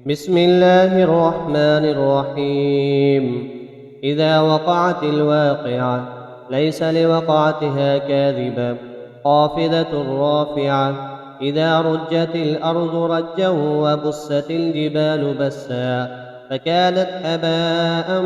بسم الله الرحمن الرحيم. إذا وقعت الواقعة ليس لوقعتها كاذبة خافضة رافعة. إذا رجت الأرض رجا وبست الجبال بسا فكانت هباء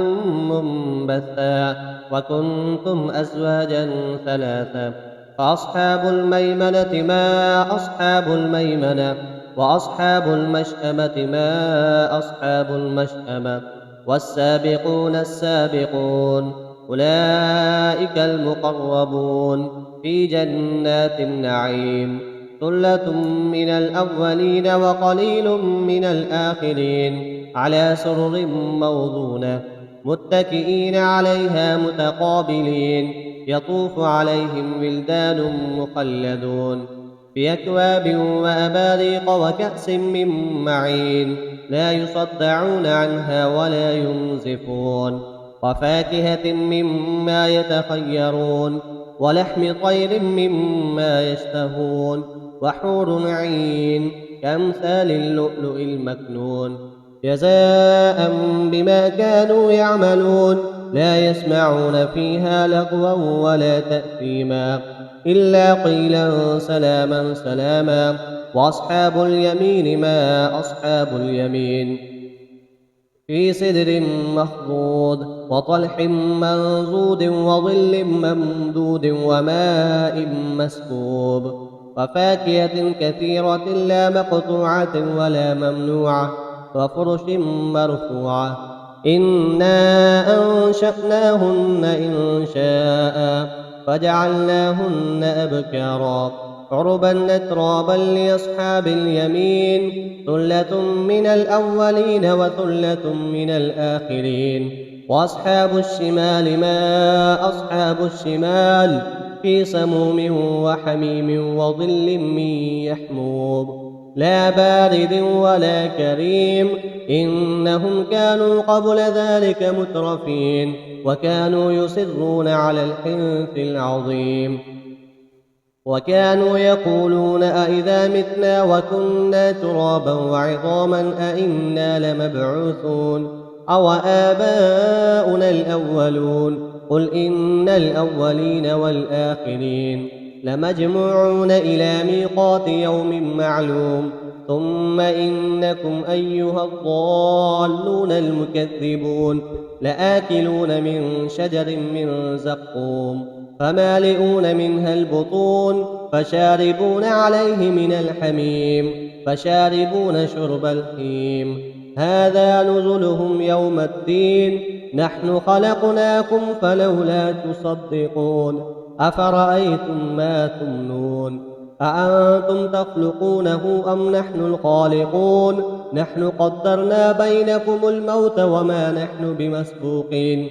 منبثا وكنتم أزواجا ثلاثا. فأصحاب الميمنة ما أصحاب الميمنة وأصحاب المشأمة ما أصحاب المشأمة. والسابقون السابقون أولئك المقربون في جنات النعيم. ثلة من الأولين وقليل من الآخرين على سرر موضونة متكئين عليها متقابلين. يطوف عليهم ولدان مخلدون بأكواب وأباريق وكأس من معين لا يصدعون عنها ولا ينزفون. وفاكهة مما يتخيرون ولحم طير مما يشتهون. وحور عين كأمثال اللؤلؤ المكنون جزاء بما كانوا يعملون. لا يسمعون فيها لغوا ولا تأثيما إلا قيلا سلاما سلاما. وأصحاب اليمين ما أصحاب اليمين في سدر مخضود وطلح منضود وظل ممدود وماء مسكوب. وفاكهة كثيرة لا مقطوعة ولا ممنوعة وفرش مرفوعة. إنا أنشأناهن إنشاء فجعلناهن أبكارا عربا أترابا لأصحاب اليمين. ثلة من الأولين وثلة من الآخرين. وأصحاب الشمال ما أصحاب الشمال في سموم وحميم وظل من يحموم لا بارد ولا كريم. إنهم كانوا قبل ذلك مترفين وكانوا يصرون على الحنث العظيم. وكانوا يقولون أئذا متنا وكنا ترابا وعظاما أئنا لمبعوثون أو آباؤنا الأولون. قل إن الأولين والآخرين لمجموعون إلى ميقات يوم معلوم. ثم إنكم أيها الضالون المكذبون لآكلون من شجر من زقوم فمالئون منها البطون فشاربون عليه من الحميم فشاربون شرب الهيم. هذا نزلهم يوم الدين. نحن خلقناكم فلولا تصدقون. أفرأيتم ما تمنون أأنتم تخلقونه أم نحن الخالقون. نحن قدرنا بينكم الموت وما نحن بمسبوقين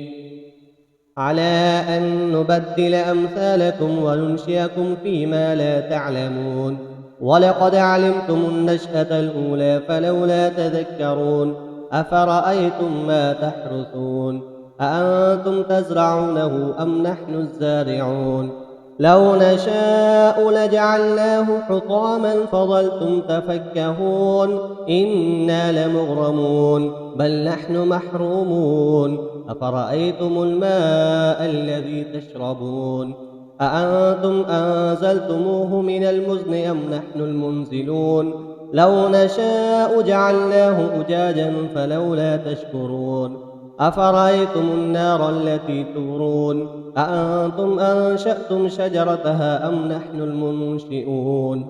على أن نبدل أمثالكم وننشئكم فيما لا تعلمون. ولقد علمتم النشأة الأولى فلولا تذكرون. أفرأيتم ما تحرثون أأنتم تزرعونه أم نحن الزارعون. لو نشاء لجعلناه حطاما فظلتم تفكهون. إنا لمغرمون بل نحن محرومون. أفرأيتم الماء الذي تشربون أأنتم أنزلتموه من المزن أم نحن المنزلون. لو نشاء جعلناه أجاجا فلولا تشكرون. أفرأيتم النار التي تورون أأنتم أنشأتم شجرتها أم نحن المنشئون.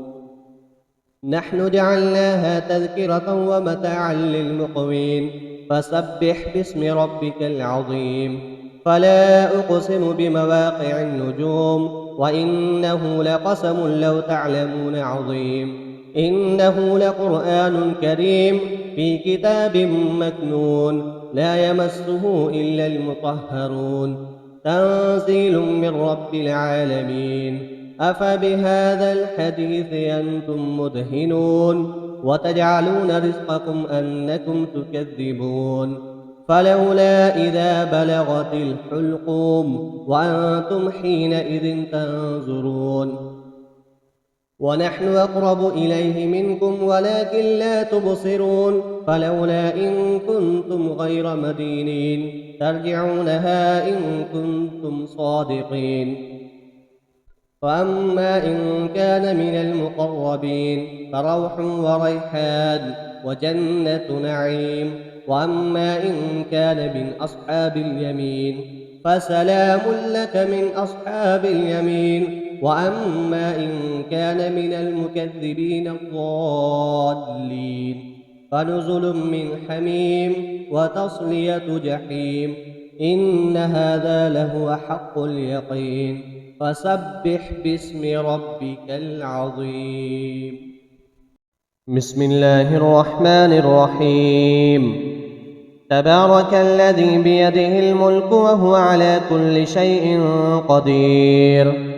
نحن جعلناها تذكرة ومتاعا للمقوين. فسبح باسم ربك العظيم. فلا أقسم بمواقع النجوم وإنه لقسم لو تعلمون عظيم. إنه لقرآن كريم في كتاب مكنون لا يمسه إلا المطهرون. تنزيل من رب العالمين. أفبهذا الحديث أنتم مدهنون وتجعلون رزقكم أنكم تكذبون. فلولا إذا بلغت الحلقوم وأنتم حينئذ تنظرون. ونحن أقرب إليه منكم ولكن لا تبصرون. فلولا إن كنتم غير مدينين ترجعونها إن كنتم صادقين. وأما إن كان من المقربين فروح وريحان وجنة نعيم. وأما إن كان من أصحاب اليمين فسلام لك من أصحاب اليمين. وأما إن كان من المكذبين الضالين فنزل من حميم وتصلية جحيم. إن هذا لهو حق اليقين. فسبح باسم ربك العظيم. بسم الله الرحمن الرحيم. تبارك الذي بيده الملك وهو على كل شيء قدير،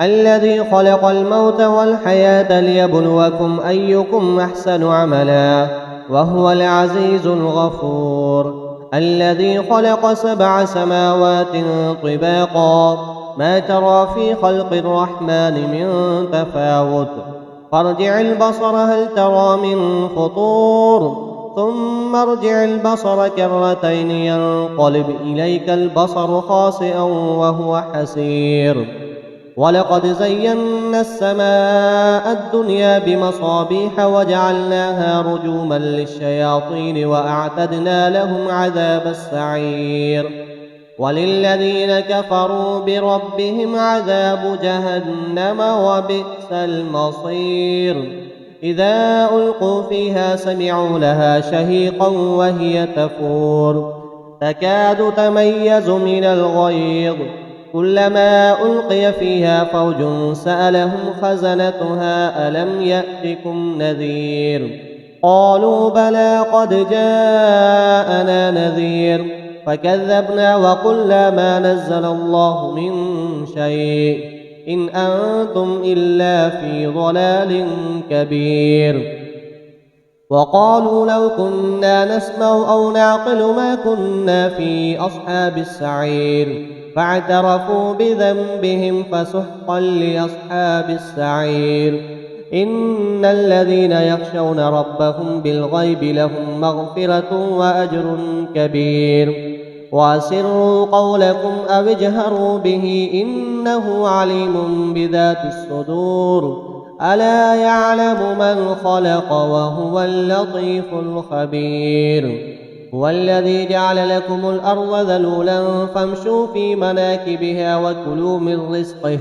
الذي خلق الموت والحياة ليبلوكم أيكم أحسن عملا، وهو العزيز الغفور، الذي خلق 7 سماوات طباقا ما ترى في خلق الرحمن من تفاوت، فارجع البصر هل ترى من فطور، ثم ارجع البصر كرتين ينقلب إليك البصر خاسئا وهو حسير. ولقد زينا السماء الدنيا بمصابيح وجعلناها رجوما للشياطين وأعتدنا لهم عذاب السعير. وللذين كفروا بربهم عذاب جهنم وبئس المصير. إذا ألقوا فيها سمعوا لها شهيقا وهي تفور تكاد تميز من الغيظ، كلما ألقي فيها فوج سألهم خزنتها ألم يأتكم نذير، قالوا بلى قد جاءنا نذير فكذبنا وقلنا ما نزل الله من شيء إن أنتم إلا في ضلال كبير. وقالوا لو كنا نسمع أو نعقل ما كنا في أصحاب السعير، فاعترفوا بذنبهم فسحقا لأصحاب السعير. إن الذين يخشون ربهم بالغيب لهم مغفرة وأجر كبير. وأسروا قولكم أو اجهروا به إنه عليم بذات الصدور. ألا يعلم من خلق وهو اللطيف الخبير. هو الذي جعل لكم الأرض ذلولا فامشوا في مناكبها وكلوا من رزقه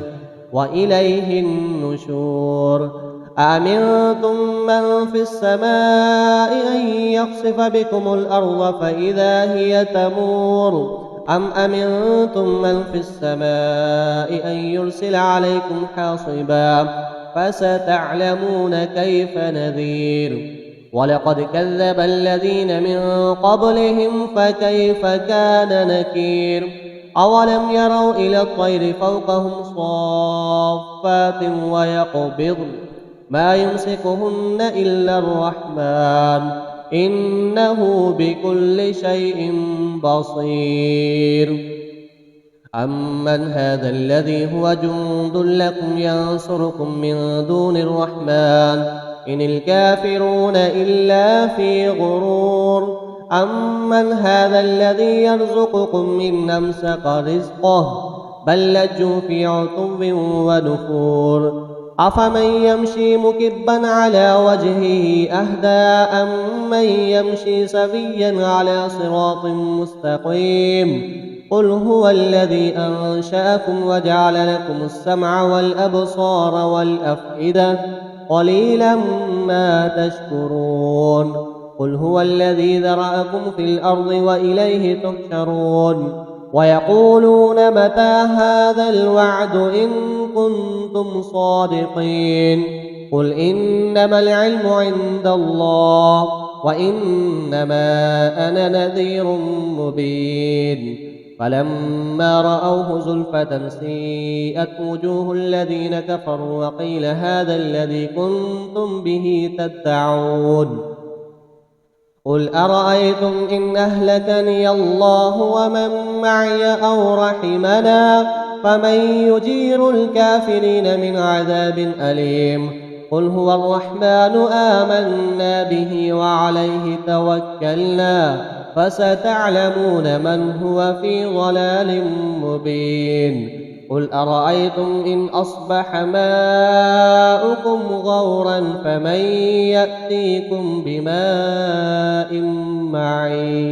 وإليه النشور. أأمنتم من في السماء أن يخسف بكم الأرض فإذا هي تمور، أم أمنتم من في السماء أن يرسل عليكم حاصبا، فستعلمون كيف نذير. ولقد كذب الذين من قبلهم فكيف كان نكير. أولم يروا إلى الطير فوقهم صافات ويقبضن ما يمسكهن إلا الرحمن إنه بكل شيء بصير. أمن هذا الذي هو جند لكم ينصركم من دون الرحمن إن الكافرون إلا في غرور. أمن هذا الذي يرزقكم إن أمسك رزقه بل لجوا في عتو ونفور. أفمن يمشي مكبا على وجهه أهدى أمن يمشي سويا على صراط مستقيم. قل هو الذي أنشأكم وجعل لكم السمع والأبصار والأفئدة قليلا ما تشكرون. قل هو الذي ذرأكم في الأرض وإليه تحشرون. ويقولون متى هذا الوعد إن كنتم صادقين. قل إنما العلم عند الله وإنما أنا نذير مبين. فلما رأوه زلفة سيئت وجوه الذين كفروا وقيل هذا الذي كنتم به تدعون. قل أرأيتم إن أهلكني الله ومن معي أو رحمنا فمن يجير الكافرين من عذاب أليم. قل هو الرحمن آمنا به وعليه توكلنا فستعلمون من هو في ضلال مبين قل أرأيتم إن أصبح ماؤكم غورا فمن يأتيكم بماء معين